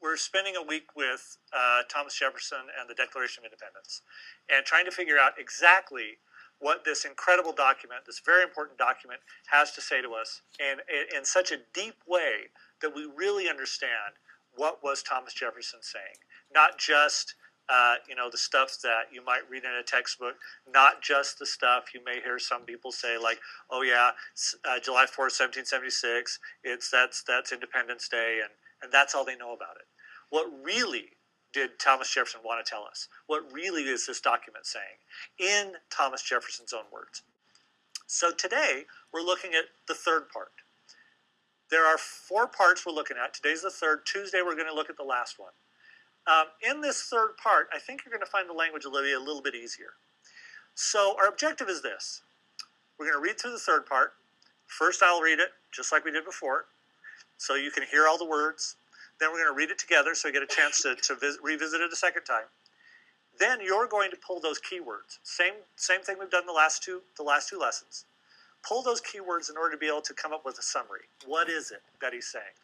we're spending a week with Thomas Jefferson and the Declaration of Independence, and trying to figure out exactly what this incredible document, this very important document, has to say to us in such a deep way that we really understand what was Thomas Jefferson saying. Not just the stuff that you might read in a textbook, not just the stuff you may hear some people say, like, oh yeah, July 4th, 1776, that's Independence Day, and that's all they know about it. What really did Thomas Jefferson want to tell us? What really is this document saying in Thomas Jefferson's own words? So today, we're looking at the third part. There are 4 parts we're looking at. Today's the third. Tuesday, we're going to look at the last one. In this third part, I think you're going to find the language, Olivia, a little bit easier. So our objective is this. We're going to read through the third part. First, I'll read it, just like we did before, so you can hear all the words. Then we're going to read it together so you get a chance to revisit it a second time. Then you're going to pull those keywords. Same thing we've done the last two lessons. Pull those keywords in order to be able to come up with a summary. What is it that he's saying?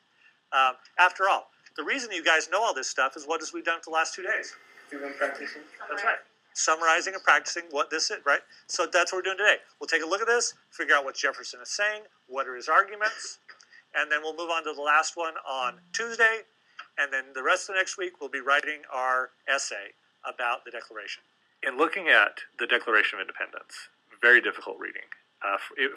After all, the reason you guys know all this stuff is what we've done for the last 2 days. We've been practicing. That's right. Summarizing and practicing what this is, right? So that's what we're doing today. We'll take a look at this, figure out what Jefferson is saying, what are his arguments, and then we'll move on to the last one on Tuesday, and then the rest of the next week we'll be writing our essay about the Declaration. In looking at the Declaration of Independence, very difficult reading.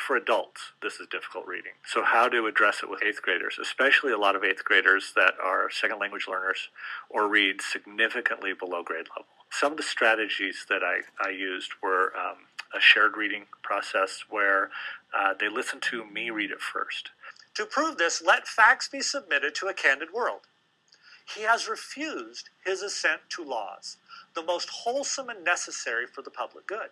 For adults, this is difficult reading. So how to address it with 8th graders, especially a lot of 8th graders that are second language learners or read significantly below grade level. Some of the strategies that I used were a shared reading process where they listened to me read it first. To prove this, let facts be submitted to a candid world. He has refused his assent to laws, the most wholesome and necessary for the public good.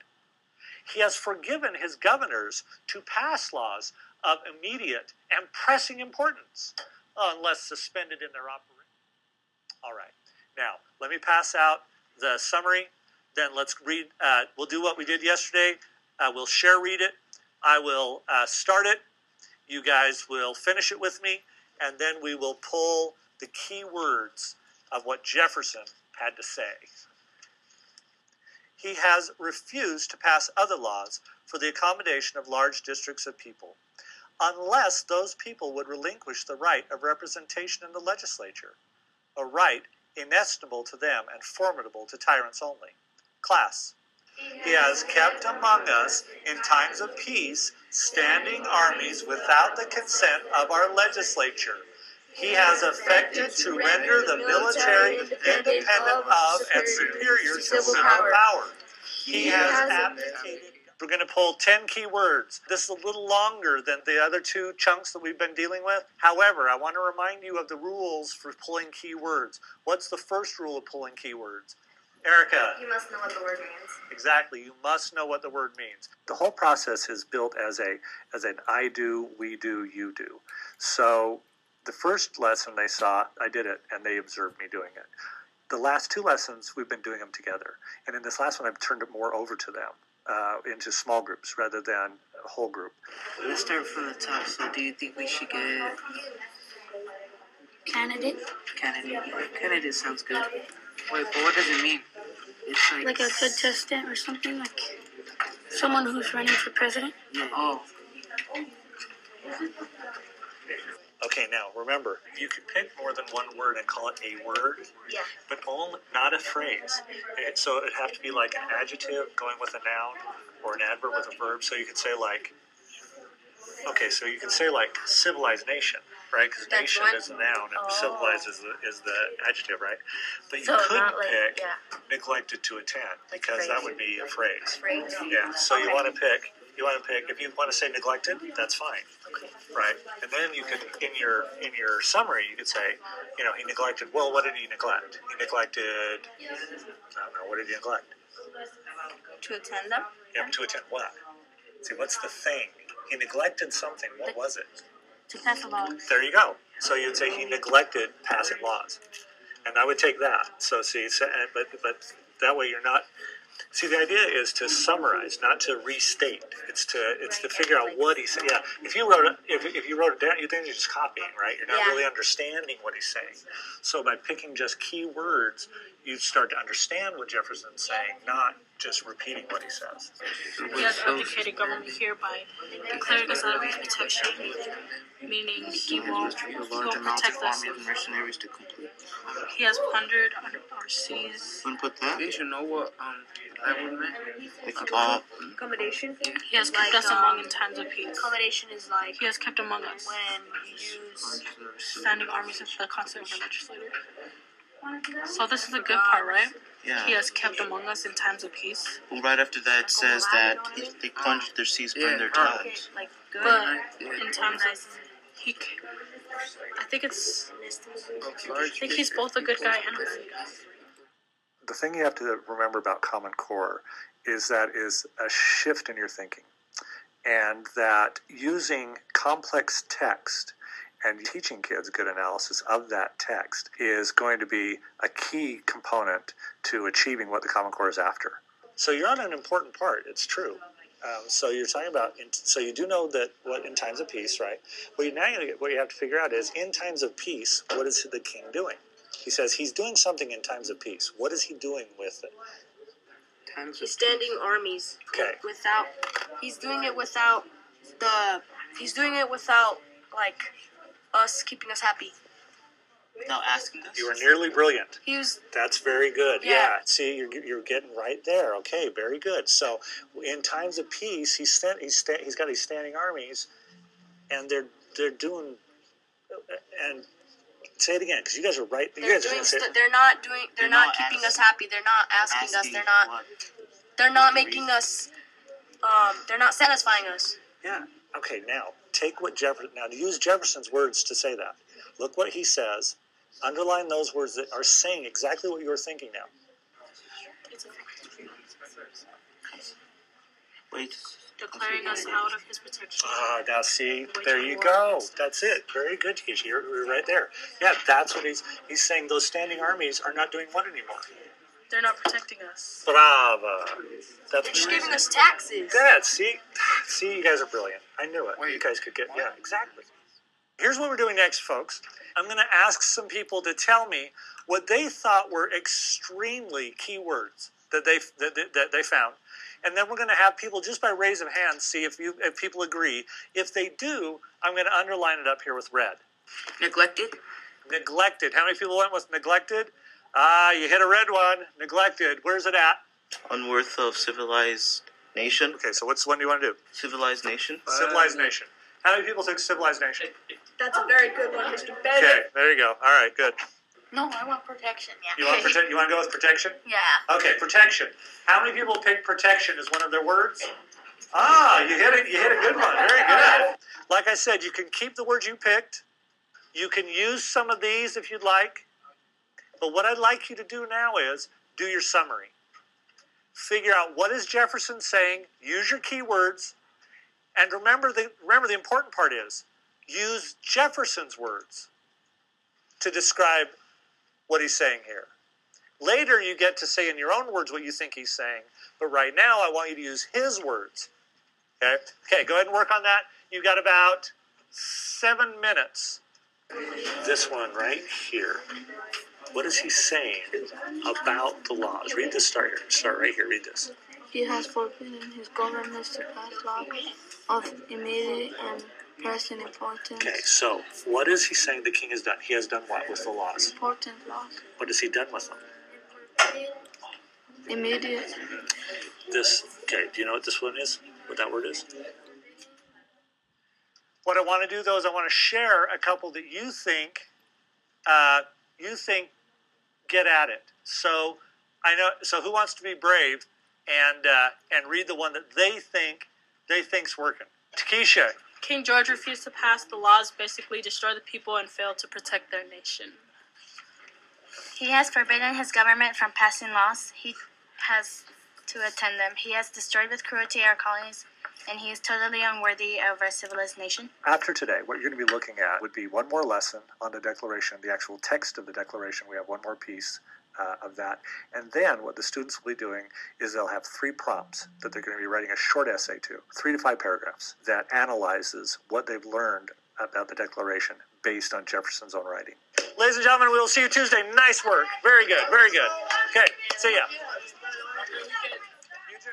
He has forgiven his governors to pass laws of immediate and pressing importance, unless suspended in their operation. All right. Now, let me pass out the summary. Then let's read. We'll do what we did yesterday. We'll share read it. I will start it. You guys will finish it with me. And then we will pull the key words of what Jefferson had to say. He has refused to pass other laws for the accommodation of large districts of people, unless those people would relinquish the right of representation in the legislature, a right inestimable to them and formidable to tyrants only. Class. He has kept among us in times of peace standing armies without the consent of our legislature. He has affected to render the military independent of and superior to civil power. He has abdicated. We're going to pull 10 key words. This is a little longer than the other 2 chunks that we've been dealing with. However, I want to remind you of the rules for pulling key words. What's the first rule of pulling key words? Erica. You must know what the word means. Exactly. You must know what the word means. The whole process is built as an I do, we do, you do. So the first lesson they saw, I did it, and they observed me doing it. The last 2 lessons, we've been doing them together. And in this last one, I've turned it more over to them, into small groups rather than a whole group. Let's start from the top. So do you think we should get... Candidate. Candidate sounds good. Wait, but what does it mean? It's like a contestant or something, like someone who's running for president. Yeah. Oh. Okay, now remember, you can pick more than one word and call it a word, but only not a phrase. So it'd have to be like an adjective going with a noun or an adverb with a verb. So you could say like, so you can say like civilized nation, right? Because nation is a noun and civilized is the adjective, right? But you couldn't pick neglected to attend because that would be a phrase. Yeah. So you want to pick. If you want to say neglected, that's fine, right? And then you could, in your summary, you could say, he neglected. Well, what did he neglect? He neglected. I don't know. What did he neglect? To attend them. Yeah, to attend what? See, what's the thing? He neglected something. What was it? To pass a law. There you go. So you'd say he neglected passing laws, and I would take that. So see, but that way you're not See, the idea is to summarize, not to restate. It's to figure out what he said. Yeah, if you wrote it down, you think you're just copying, right? You're not really understanding what he's saying. So by picking just key words, you start to understand what Jefferson's saying, not just repeating what he says. He has abdicated government here by declaring us out of his protection, meaning he won't protect us. Mercenaries to complete. He has plundered our seas. Wouldn't put that. You should know what that would mean. Like, Accommodation. He has kept us among in times of peace. Accommodation is like He has kept among us when you use standing armies of the concept of our legislator. So this is the good part, right? yeah. He has kept among us in times of peace. Well, right after that, it says that they plunged their seas from their times. like good. But in times of I think he's both a good guy and a bad guy. The thing you have to remember about Common Core is that is a shift in your thinking, and that using complex text and teaching kids good analysis of that text is going to be a key component to achieving what the Common Core is after. So you're on an important part. It's true. So you're talking about, so you do know that what in times of peace, right? What you have to figure out is in times of peace, what is the king doing? He says he's doing something in times of peace. What is he doing with it? He's standing armies. Okay. He's doing it without like us keeping us happy. Without asking us. You are nearly brilliant. That's very good. Yeah. See, you're getting right there. Okay, very good. So, in times of peace, he's got these standing armies, and they're doing. And say it again, because you guys are right. They're not keeping us happy. They're not asking us. They're not making us. They're not satisfying us. Yeah. Okay. Now take what use Jefferson's words to say that. Look what he says. Underline those words that are saying exactly what you're thinking now. Wait. Declaring us out of his protection. Now see, there you go. That's it. Very good, Keisha. You're right there. Yeah, that's what he's saying. Those standing armies are not doing what anymore? They're not protecting us. Brava. They're just giving us taxes. Good. See, you guys are brilliant. I knew it. You guys could get, exactly. Here's what we're doing next, folks. I'm going to ask some people to tell me what they thought were extremely key words that they found. And then we're going to have people, just by raise of hands, see if people agree. If they do, I'm going to underline it up here with red. Neglected. Neglected. How many people went with neglected? You hit a red one. Neglected. Where's it at? Unworth of civilized nation. Okay, so what's one do you want to do? Civilized nation. Civilized nation. How many people took civilized nation? That's a very good one, Mr. Bennett. Okay, there you go. All right, good. No, I want protection. Yeah. You want to go with protection? Yeah. Okay, protection. How many people pick protection as one of their words? You hit it. You hit a good one. Very good. Like I said, you can keep the words you picked. You can use some of these if you'd like. But what I'd like you to do now is do your summary. Figure out what is Jefferson saying. Use your keywords. And remember the important part is use Jefferson's words to describe what he's saying here. Later, you get to say in your own words what you think he's saying. But right now, I want you to use his words. Okay, go ahead and work on that. You've got about 7 minutes. This one right here. What is he saying about the laws? Read this. Start right here. Read this. He has forbidden his governments to pass laws of immediate and present importance. Okay, so what is he saying the king has done? He has done what with the laws? Important laws. What has he done with them? Immediate. Okay, do you know what this one is? What that word is? What I want to do, though, is I want to share a couple that you think get at it. So I know. So who wants to be brave and read the one that they think's working? Takesha. King George refused to pass the laws, basically destroy the people, and failed to protect their nation. He has forbidden his government from passing laws. He has to attend them. He has destroyed with cruelty our colonies, and he is totally unworthy of our civilized nation. After today, what you're going to be looking at would be one more lesson on the Declaration, the actual text of the Declaration. We have one more piece of that. And then what the students will be doing is they'll have 3 prompts that they're going to be writing a short essay to, 3 to 5 paragraphs, that analyzes what they've learned about the Declaration based on Jefferson's own writing. Ladies and gentlemen, we will see you Tuesday. Nice work. Very good. Very good. Okay. See ya. You too.